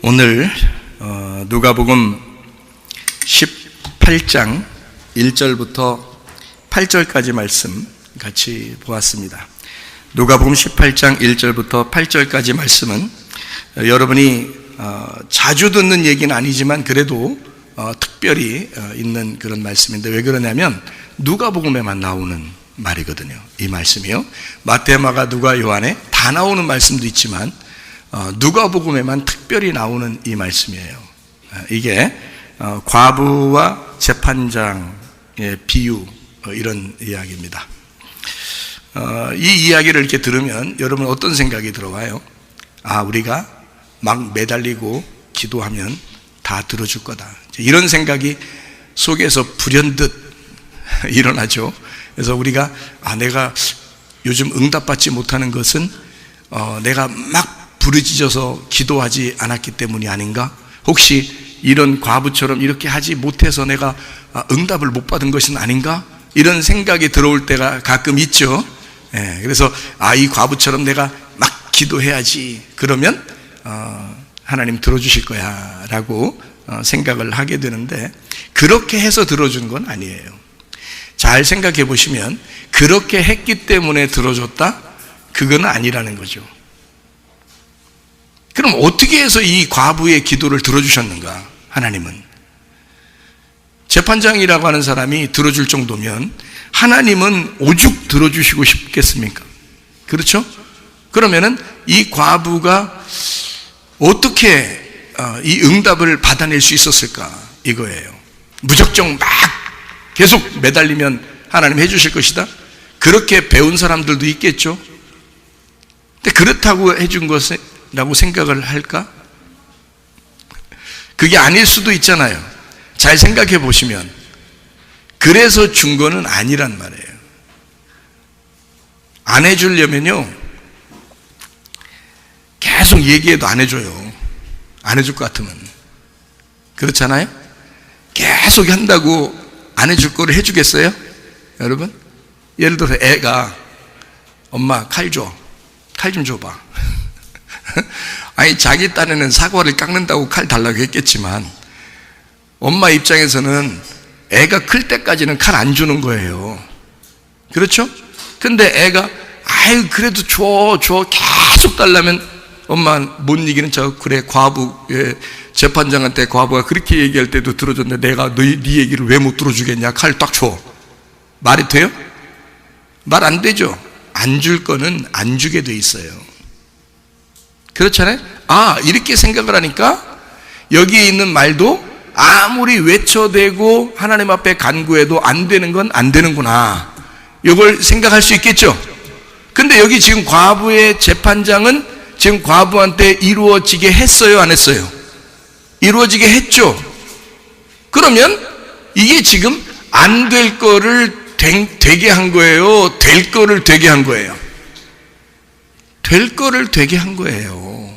오늘 누가복음 18장 1절부터 8절까지 말씀 같이 보았습니다. 누가복음 18장 1절부터 8절까지 말씀은 여러분이 자주 듣는 얘기는 아니지만 그래도 특별히 있는 그런 말씀인데, 왜 그러냐면 누가복음에만 나오는 말이거든요. 이 말씀이요. 마태, 마가, 누가, 요한에 다 나오는 말씀도 있지만 누가복음에만 특별히 나오는 이 말씀이에요. 이게 과부와 재판장의 비유, 이런 이야기입니다. 이 이야기를 이렇게 들으면 여러분 어떤 생각이 들어와요? 우리가 막 매달리고 기도하면 다 들어줄 거다, 이런 생각이 속에서 불현듯 일어나죠. 그래서 우리가 내가 요즘 응답받지 못하는 것은 내가 막 부르짖어서 기도하지 않았기 때문이 아닌가? 혹시 이런 과부처럼 이렇게 하지 못해서 내가 응답을 못 받은 것은 아닌가? 이런 생각이 들어올 때가 가끔 있죠. 그래서 이 과부처럼 내가 막 기도해야지, 그러면 하나님 들어주실 거야 라고 생각을 하게 되는데, 그렇게 해서 들어준 건 아니에요. 잘 생각해 보시면 그렇게 했기 때문에 들어줬다? 그건 아니라는 거죠. 그럼 어떻게 해서 이 과부의 기도를 들어주셨는가? 하나님은 재판장이라고 하는 사람이 들어줄 정도면 하나님은 오죽 들어주시고 싶겠습니까? 그렇죠? 그러면은 이 과부가 어떻게 이 응답을 받아낼 수 있었을까? 이거예요. 무작정 막 계속 매달리면 하나님 해주실 것이다? 그렇게 배운 사람들도 있겠죠? 근데 그렇다고 해준 것이라고 생각을 할까? 그게 아닐 수도 있잖아요. 잘 생각해 보시면 그래서 준 거는 아니란 말이에요. 안 해주려면요 계속 얘기해도 안 해줘요. 안 해줄 것 같으면. 그렇잖아요? 계속 한다고 안 해줄 거를 해주겠어요? 여러분? 예를 들어서 애가 엄마 칼 줘, 칼 좀 줘봐. 자기 딴에는 사과를 깎는다고 칼 달라고 했겠지만 엄마 입장에서는 애가 클 때까지는 칼 안 주는 거예요. 그렇죠? 근데 애가 그래도 줘 계속 달라면 엄마 못 이기는 척, 그래 과부의 재판장한테 과부가 그렇게 얘기할 때도 들어줬는데 내가 네 얘기를 왜 못 들어주겠냐, 칼 딱 줘. 말이 돼요? 말 안 되죠. 안 줄 거는 안 주게 돼 있어요. 그렇잖아요? 이렇게 생각을 하니까 여기에 있는 말도 아무리 외쳐대고 하나님 앞에 간구해도 안 되는 건 안 되는구나, 이걸 생각할 수 있겠죠. 근데 여기 지금 과부의 재판장은 지금 과부한테 이루어지게 했어요, 안 했어요? 이루어지게 했죠. 그러면 이게 지금 안 될 거를 되게 한 거예요? 될 거를 되게 한 거예요? 될 거를 되게 한 거예요.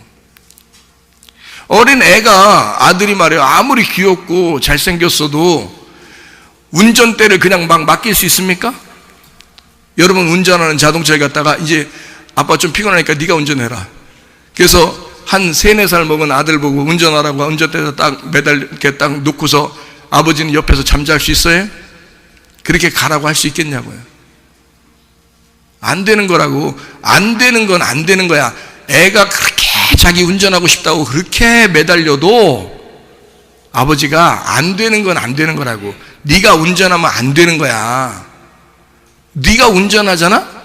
어린 애가, 아들이 말이에요, 아무리 귀엽고 잘생겼어도 운전대를 그냥 막 맡길 수 있습니까? 여러분 운전하는 자동차에 갔다가 이제 아빠 좀 피곤하니까 네가 운전해라. 그래서 한 3, 4살 먹은 아들 보고 운전하라고 운전대에서 딱 이렇게 딱 놓고서 아버지는 옆에서 잠잘 수 있어요? 그렇게 가라고 할 수 있겠냐고요. 안 되는 거라고. 안 되는 건 안 되는 거야. 애가 그렇게 자기 운전하고 싶다고 그렇게 매달려도 아버지가 안 되는 건 안 되는 거라고. 네가 운전하면 안 되는 거야. 네가 운전하잖아?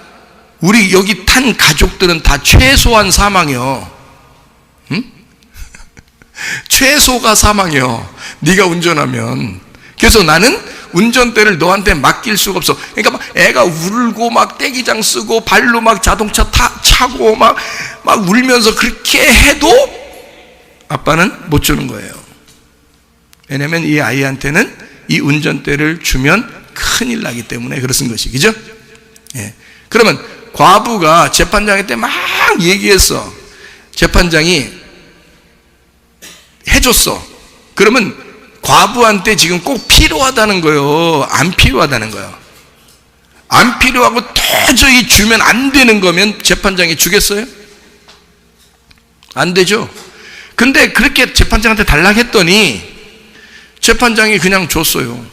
우리 여기 탄 가족들은 다 최소한 사망이요. 응? 최소가 사망이요, 네가 운전하면. 그래서 나는 운전대를 너한테 맡길 수가 없어. 그러니까 막 애가 울고 막 떼기장 쓰고 발로 막 자동차 차고 막 울면서 그렇게 해도 아빠는 못 주는 거예요. 왜냐면 이 아이한테는 이 운전대를 주면 큰일 나기 때문에 그렇은 것이, 그죠? 그러면 과부가 재판장한테 막 얘기했어. 재판장이 해줬어. 그러면 과부한테 지금 꼭 필요하다는 거예요? 안 필요하다는 거예요? 안 필요하고 도저히 주면 안 되는 거면 재판장이 주겠어요? 안 되죠. 근데 그렇게 재판장한테 달라고 했더니 재판장이 그냥 줬어요.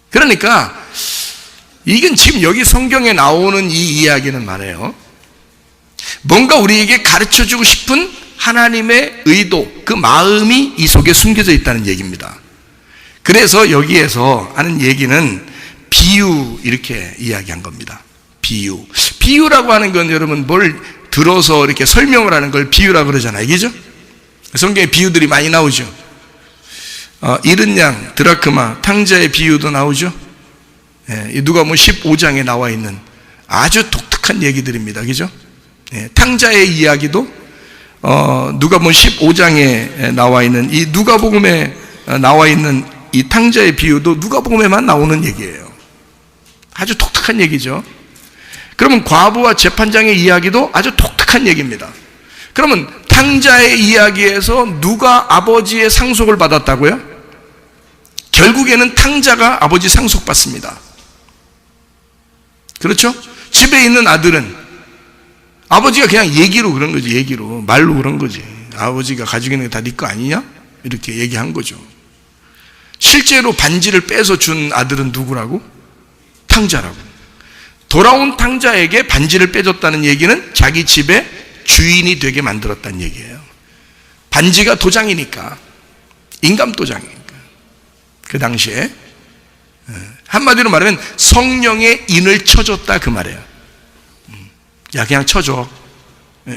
그러니까 이건 지금 여기 성경에 나오는 이 이야기는 말이에요, 뭔가 우리에게 가르쳐주고 싶은 하나님의 의도, 그 마음이 이 속에 숨겨져 있다는 얘기입니다. 그래서 여기에서 하는 얘기는 비유, 이렇게 이야기한 겁니다. 비유라고 하는 건 여러분 뭘 들어서 이렇게 설명을 하는 걸 비유라고 그러잖아요, 그죠? 성경에 비유들이 많이 나오죠. 잃은 양, 드라크마, 탕자의 비유도 나오죠. 누가복음 15장에 나와 있는 아주 독특한 얘기들입니다, 그죠? 탕자의 이야기도 누가복음 15장에 나와 있는, 이 누가복음에 나와 있는 이 탕자의 비유도 누가복음에만 나오는 얘기예요. 아주 독특한 얘기죠. 그러면 과부와 재판장의 이야기도 아주 독특한 얘기입니다. 그러면 탕자의 이야기에서 누가 아버지의 상속을 받았다고요? 결국에는 탕자가 아버지 상속받습니다. 그렇죠? 집에 있는 아들은 아버지가 그냥 얘기로 그런 거지, 얘기로, 말로 그런 거지. 아버지가 가지고 있는 게 다 네 거 아니냐? 이렇게 얘기한 거죠. 실제로 반지를 빼서 준 아들은 누구라고? 탕자라고. 돌아온 탕자에게 반지를 빼줬다는 얘기는 자기 집의 주인이 되게 만들었다는 얘기예요. 반지가 도장이니까, 인감 도장이니까. 그 당시에 한마디로 말하면 성령의 인을 쳐줬다, 그 말이에요. 야, 그냥 쳐줘,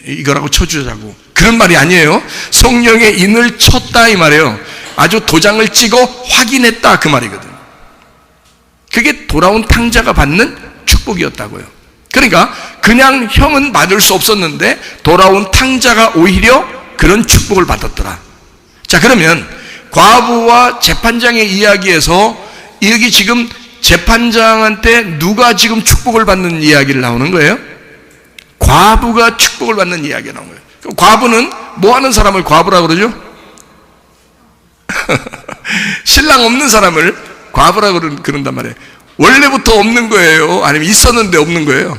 이거라고 쳐주자고, 그런 말이 아니에요. 성령의 인을 쳤다, 이 말이에요. 아주 도장을 찍어 확인했다, 그 말이거든. 그게 돌아온 탕자가 받는 축복이었다고요. 그러니까 그냥 형은 받을 수 없었는데 돌아온 탕자가 오히려 그런 축복을 받았더라. 자, 그러면 과부와 재판장의 이야기에서 여기 지금 재판장한테 누가 지금 축복을 받는 이야기를 나오는 거예요? 과부가 축복을 받는 이야기가 나온 거예요. 그럼 과부는 뭐 하는 사람을 과부라고 그러죠? 신랑 없는 사람을 과부라고 그런단 말이에요. 원래부터 없는 거예요? 아니면 있었는데 없는 거예요?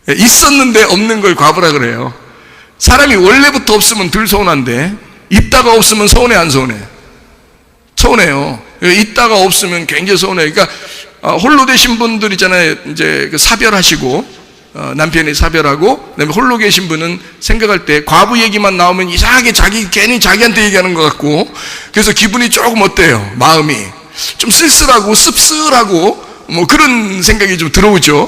있었는데 없는 걸 과부라 그래요. 사람이 원래부터 없으면 덜 서운한데 있다가 없으면 서운해, 안 서운해? 서운해요. 있다가 없으면 굉장히 서운해요. 그러니까 홀로 되신 분들 있잖아요. 이제 사별하시고, 남편이 사별하고, 그다음에 홀로 계신 분은 생각할 때 과부 얘기만 나오면 이상하게 괜히 자기한테 얘기하는 것 같고, 그래서 기분이 조금 어때요? 마음이 좀 쓸쓸하고 씁쓸하고 뭐 그런 생각이 좀 들어오죠.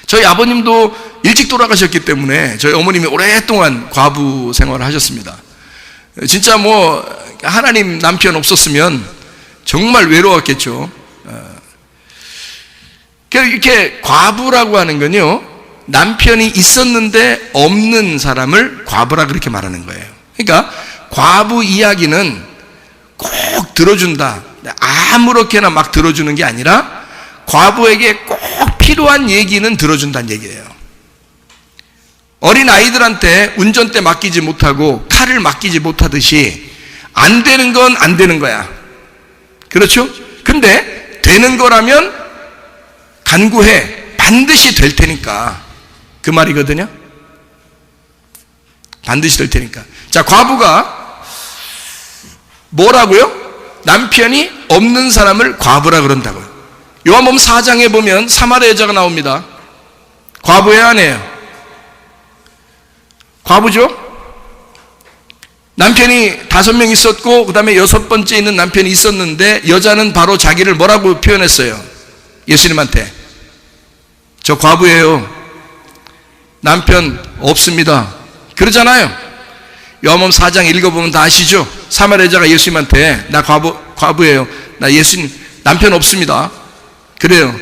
저희 아버님도 일찍 돌아가셨기 때문에 저희 어머님이 오랫동안 과부 생활을 하셨습니다. 진짜 뭐 하나님 남편 없었으면 정말 외로웠겠죠. 이렇게 과부라고 하는 건요, 남편이 있었는데 없는 사람을 과부라 그렇게 말하는 거예요. 그러니까 과부 이야기는 꼭 들어준다, 아무렇게나 막 들어주는 게 아니라 과부에게 꼭 필요한 얘기는 들어준다는 얘기예요. 어린 아이들한테 운전대 맡기지 못하고 칼을 맡기지 못하듯이 안 되는 건 안 되는 거야. 그렇죠? 근데 되는 거라면 간구해, 반드시 될 테니까, 그 말이거든요. 반드시 될 테니까. 자, 과부가 뭐라고요? 남편이 없는 사람을 과부라 그런다고요. 요한복음 4장에 보면 사마리아 여자가 나옵니다. 과부예요, 아니에요? 과부죠? 남편이 5명 있었고 그 다음에 6번째 있는 남편이 있었는데 여자는 바로 자기를 뭐라고 표현했어요? 예수님한테. 저 과부예요. 남편 없습니다. 그러잖아요. 요한복음 4장 읽어보면 다 아시죠? 사마리아 여자가 예수님한테 나 과부예요. 나 예수님 남편 없습니다. 그래요.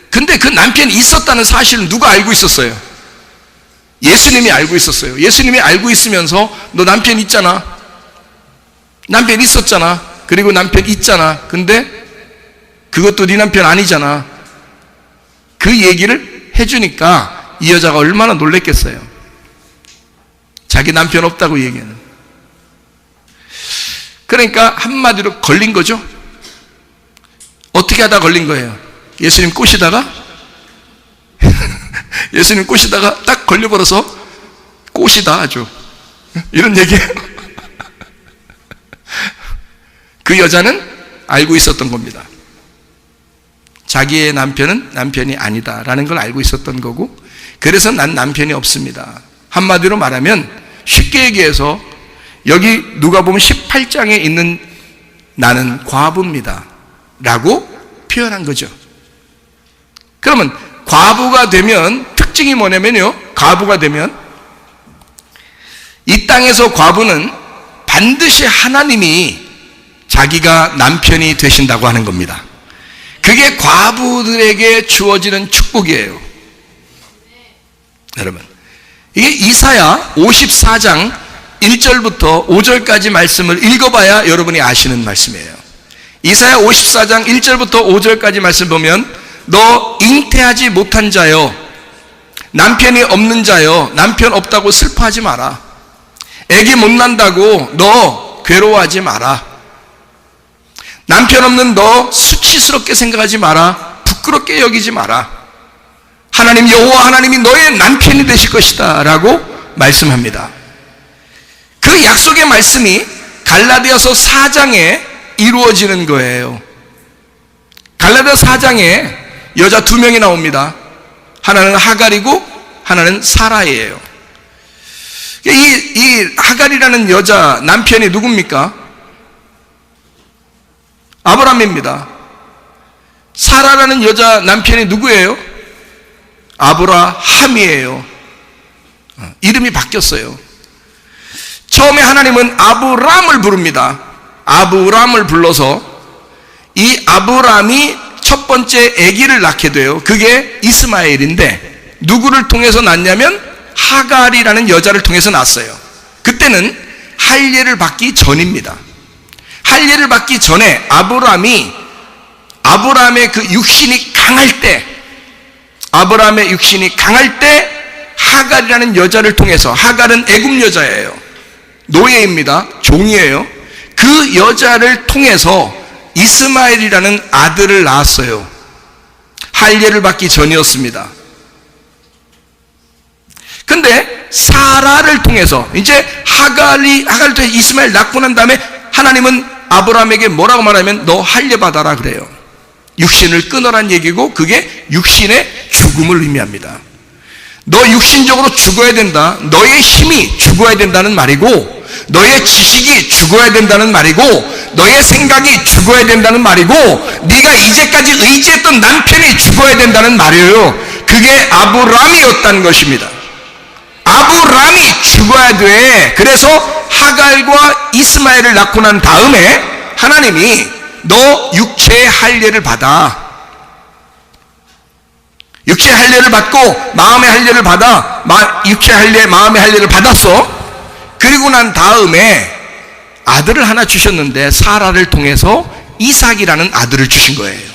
근데 그 남편이 있었다는 사실은 누가 알고 있었어요? 예수님이 알고 있었어요. 예수님이 알고 있으면서 너 남편 있잖아, 남편 있었잖아, 그리고 남편 있잖아, 근데 그것도 네 남편 아니잖아, 그 얘기를 해주니까 이 여자가 얼마나 놀랬겠어요. 자기 남편 없다고 얘기하는. 그러니까 한마디로 걸린 거죠. 어떻게 하다 걸린 거예요? 예수님 꼬시다가 예수님 꼬시다가 딱 걸려버려서 꼬시다 아주 이런 얘기예요. 그 여자는 알고 있었던 겁니다. 자기의 남편은 남편이 아니다라는 걸 알고 있었던 거고, 그래서 난 남편이 없습니다. 한마디로 말하면 쉽게 얘기해서 여기 누가복음 18장에 있는 나는 과부입니다 라고 표현한 거죠. 그러면 과부가 되면 특징이 뭐냐면요, 과부가 되면 이 땅에서 과부는 반드시 하나님이 자기가 남편이 되신다고 하는 겁니다. 그게 과부들에게 주어지는 축복이에요. 여러분, 이게 이사야 54장 1절부터 5절까지 말씀을 읽어봐야 여러분이 아시는 말씀이에요. 이사야 54장 1절부터 5절까지 말씀 보면, 너 잉태하지 못한 자여, 남편이 없는 자여, 남편 없다고 슬퍼하지 마라. 애기 못 난다고 너 괴로워하지 마라. 남편 없는 너 수치스럽게 생각하지 마라. 부끄럽게 여기지 마라. 하나님 여호와 하나님이 너의 남편이 되실 것이다 라고 말씀합니다. 그 약속의 말씀이 갈라디아서 4장에 이루어지는 거예요. 갈라디아 4장에 여자 2명이 나옵니다. 하나는 하갈이고 하나는 사라이에요. 이 하갈이라는 여자 남편이 누굽니까? 아브라함입니다. 사라라는 여자 남편이 누구예요? 아브라함이에요. 이름이 바뀌었어요. 처음에 하나님은 아브람을 부릅니다. 아브람을 불러서 이 아브람이 첫 번째 아기를 낳게 돼요. 그게 이스마엘인데 누구를 통해서 낳냐면 하갈이라는 여자를 통해서 낳았어요. 그때는 할례를 받기 전입니다. 할례를 받기 전에 아브람의 그 육신이 강할 때, 아브람의 육신이 강할 때 하갈이라는 여자를 통해서, 하갈은 애굽 여자예요. 노예입니다. 종이에요. 그 여자를 통해서 이스마엘이라는 아들을 낳았어요. 할례를 받기 전이었습니다. 근데 사라를 통해서, 이제 하갈을 통해서 이스마엘 낳고 난 다음에 하나님은 아브라함에게 뭐라고 말하면 너 할례 받아라 그래요. 육신을 끊어란 얘기고, 그게 육신의 죽음을 의미합니다. 너 육신적으로 죽어야 된다. 너의 힘이 죽어야 된다는 말이고, 너의 지식이 죽어야 된다는 말이고, 너의 생각이 죽어야 된다는 말이고, 네가 이제까지 의지했던 남편이 죽어야 된다는 말이에요. 그게 아브람이었다는 것입니다. 아브람이 죽어야 돼. 그래서 하갈과 이스마엘을 낳고 난 다음에 하나님이 너 육체의 할례를 받아. 육체의 할례를 받고 마음의 할례를 받아. 육체의 할례, 마음의 할례를 받았어. 그리고 난 다음에 아들을 하나 주셨는데, 사라를 통해서 이삭이라는 아들을 주신 거예요.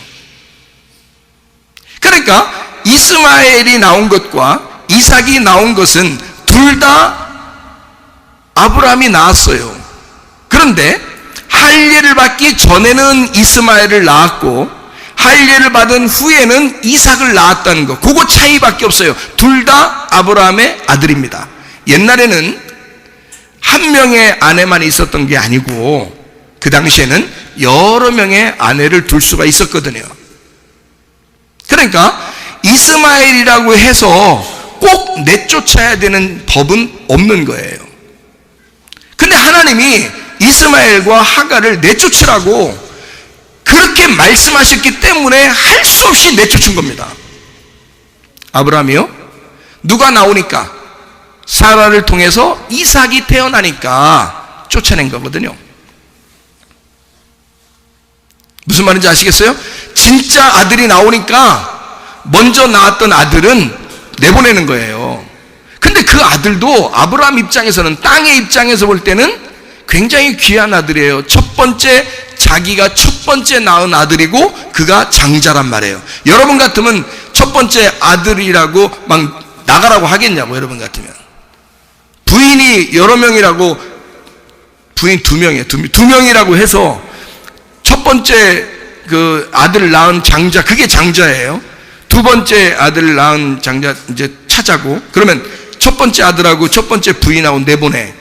그러니까 이스마엘이 나온 것과 이삭이 나온 것은 둘 다 아브라함이 낳았어요. 그런데 할례를 받기 전에는 이스마엘을 낳았고, 할례를 받은 후에는 이삭을 낳았다는 것, 그거 차이밖에 없어요. 둘 다 아브라함의 아들입니다. 옛날에는 한 명의 아내만 있었던 게 아니고, 그 당시에는 여러 명의 아내를 둘 수가 있었거든요. 그러니까 이스마엘이라고 해서 꼭 내쫓아야 되는 법은 없는 거예요. 근데 하나님이 이스마엘과 하갈을 내쫓으라고 그렇게 말씀하셨기 때문에 할 수 없이 내쫓은 겁니다. 아브라함이요? 누가 나오니까? 사라를 통해서 이삭이 태어나니까 쫓아낸 거거든요. 무슨 말인지 아시겠어요? 진짜 아들이 나오니까 먼저 낳았던 아들은 내보내는 거예요. 근데 그 아들도 아브라함 입장에서는, 땅의 입장에서 볼 때는 굉장히 귀한 아들이에요. 자기가 첫 번째 낳은 아들이고 그가 장자란 말이에요. 여러분 같으면 첫 번째 아들이라고 막 나가라고 하겠냐고. 여러분 같으면 부인이 여러 명이라고, 부인 2명이에요. 2명이라고 해서 첫 번째 그 아들을 낳은 장자, 그게 장자예요. 두 번째 아들을 낳은 장자 이제 찾아고, 그러면 첫 번째 아들하고 첫 번째 부인하고 내보내.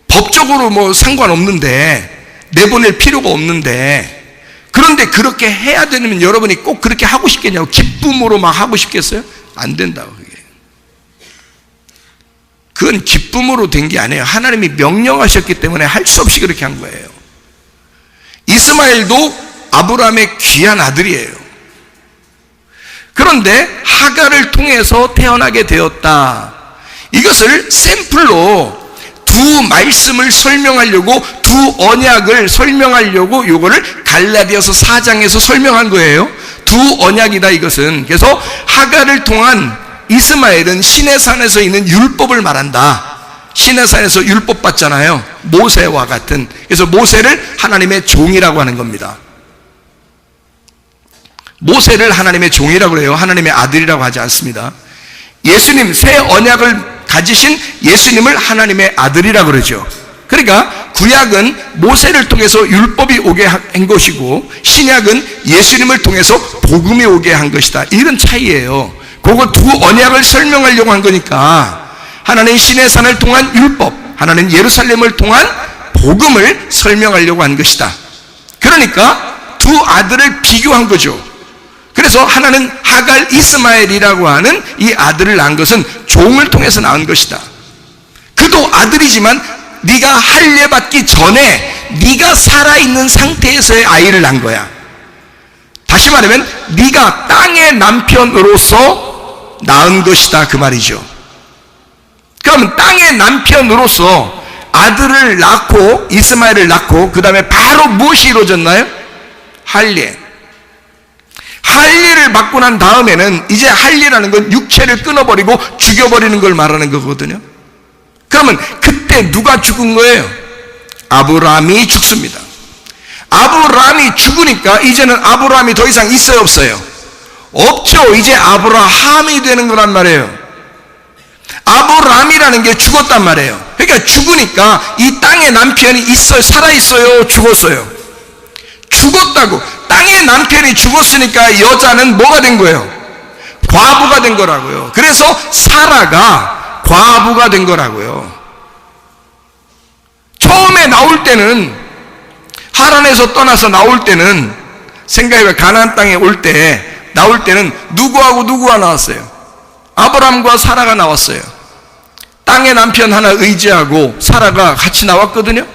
법적으로 뭐 상관없는데, 내보낼 필요가 없는데, 그런데 그렇게 해야 되면 여러분이 꼭 그렇게 하고 싶겠냐고. 기쁨으로 막 하고 싶겠어요? 안 된다고. 그건 기쁨으로 된 게 아니에요. 하나님이 명령하셨기 때문에 할 수 없이 그렇게 한 거예요. 이스마엘도 아브라함의 귀한 아들이에요. 그런데 하갈을 통해서 태어나게 되었다. 이것을 샘플로 두 말씀을 설명하려고, 두 언약을 설명하려고 요거를 갈라디아서 4장에서 설명한 거예요. 두 언약이다 이것은. 그래서 하갈을 통한 이스마엘은 시내산에서 있는 율법을 말한다. 시내산에서 율법 받잖아요. 모세와 같은. 그래서 모세를 하나님의 종이라고 하는 겁니다. 모세를 하나님의 종이라고 해요. 하나님의 아들이라고 하지 않습니다. 예수님, 새 언약을 가지신 예수님을 하나님의 아들이라고 그러죠. 그러니까 구약은 모세를 통해서 율법이 오게 한 것이고, 신약은 예수님을 통해서 복음이 오게 한 것이다. 이런 차이예요. 그거 두 언약을 설명하려고 한 거니까, 하나는 시내산을 통한 율법, 하나는 예루살렘을 통한 복음을 설명하려고 한 것이다. 그러니까 두 아들을 비교한 거죠. 그래서 하나는 하갈 이스마엘이라고 하는 이 아들을 낳은 것은 종을 통해서 낳은 것이다. 그도 아들이지만 네가 할례 받기 전에 네가 살아있는 상태에서의 아이를 낳은 거야. 다시 말하면 네가 땅의 남편으로서 낳은 것이다, 그 말이죠. 그러면 땅의 남편으로서 아들을 낳고, 이스마엘을 낳고, 그 다음에 바로 무엇이 이루어졌나요? 할례. 할례를 받고 난 다음에는 이제 할례라는 건 육체를 끊어버리고 죽여버리는 걸 말하는 거거든요. 그러면 그때 누가 죽은 거예요? 아브라함이 죽습니다. 아브라함이 죽으니까 이제는 아브라함이 더 이상 있어요, 없어요? 없죠. 이제 아브라함이 되는 거란 말이에요. 아브라함이라는 게 죽었단 말이에요. 그러니까 죽으니까 이 땅에 남편이 있어요, 살아있어요, 죽었어요? 죽었다고. 땅의 남편이 죽었으니까 여자는 뭐가 된 거예요? 과부가 된 거라고요. 그래서 사라가 과부가 된 거라고요. 처음에 나올 때는, 하란에서 떠나서 나올 때는, 생각해봐, 가나안 땅에 올 때, 나올 때는 누구하고 누구가 나왔어요? 아브라함과 사라가 나왔어요. 땅의 남편 하나 의지하고 사라가 같이 나왔거든요.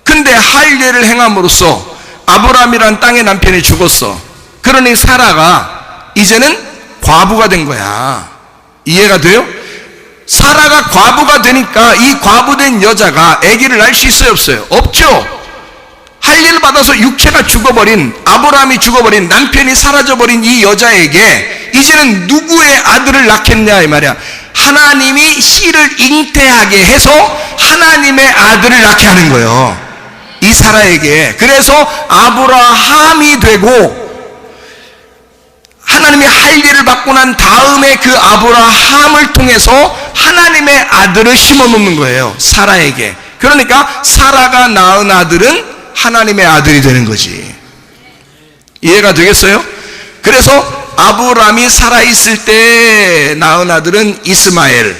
근데 할례를 행함으로써 아브라함이란 땅의 남편이 죽었어. 그러니 사라가 이제는 과부가 된 거야. 이해가 돼요? 사라가 과부가 되니까 이 과부된 여자가 아기를 낳을 수 있어요, 없어요? 없죠. 할례를 받아서 육체가 죽어버린, 아브라함이 죽어버린, 남편이 사라져버린 이 여자에게 이제는 누구의 아들을 낳겠냐 이 말이야. 하나님이 씨를 잉태하게 해서 하나님의 아들을 낳게 하는 거예요, 이 사라에게. 그래서 아브라함이 되고, 하나님이 할례를 받고 난 다음에 그 아브라함을 통해서 하나님의 아들을 심어놓는 거예요, 사라에게. 그러니까 사라가 낳은 아들은 하나님의 아들이 되는 거지. 이해가 되겠어요? 그래서 아브라함이 살아있을 때 낳은 아들은 이스마엘,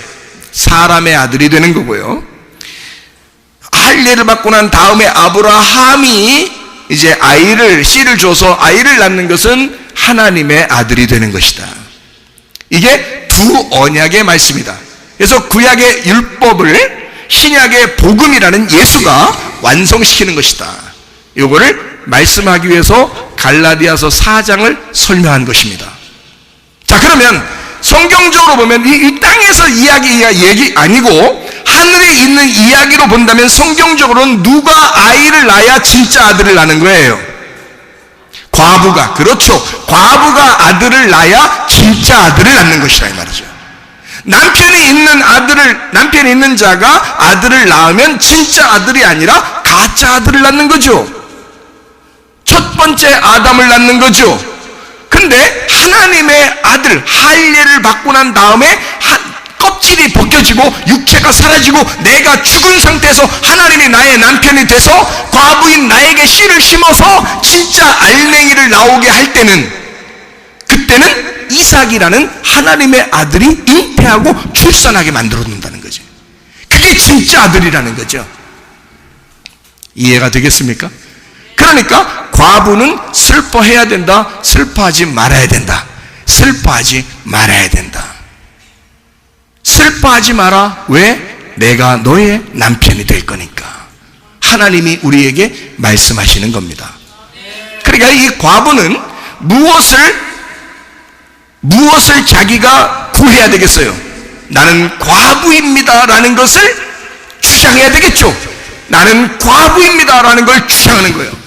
사람의 아들이 되는 거고요. 할례를 받고 난 다음에 아브라함이 이제 아이를, 씨를 줘서 아이를 낳는 것은 하나님의 아들이 되는 것이다. 이게 두 언약의 말씀이다. 그래서 구약의 율법을 신약의 복음이라는 예수가 완성시키는 것이다. 이거를 말씀하기 위해서 갈라디아서 4장을 설명한 것입니다. 자, 그러면 성경적으로 보면 이 땅에서 얘기 아니고 하늘에 있는 이야기로 본다면 성경적으로는 누가 아이를 낳아야 진짜 아들을 낳는 거예요? 과부가. 그렇죠. 과부가 아들을 낳아야 진짜 아들을 낳는 것이라 이 말이죠. 남편이 있는 자가 아들을 낳으면 진짜 아들이 아니라 가짜 아들을 낳는 거죠. 첫 번째 아담을 낳는 거죠. 근데 하나님의 아들, 할례를 받고 난 다음에 껍질이 벗겨지고 육체가 사라지고 내가 죽은 상태에서 하나님이 나의 남편이 돼서 과부인 나에게 씨를 심어서 진짜 알맹이를 나오게 할 때는, 그때는 이삭이라는 하나님의 아들이 잉태하고 출산하게 만들어 놓는다는 거죠. 그게 진짜 아들이라는 거죠. 이해가 되겠습니까? 그러니까 과부는 슬퍼해야 된다, 슬퍼하지 말아야 된다. 슬퍼하지 말아야 된다. 슬퍼하지 마라. 왜? 내가 너의 남편이 될 거니까. 하나님이 우리에게 말씀하시는 겁니다. 그러니까 이 과부는 무엇을 자기가 구해야 되겠어요? 나는 과부입니다 라는 것을 주장해야 되겠죠. 나는 과부입니다 라는 걸 주장하는 거예요.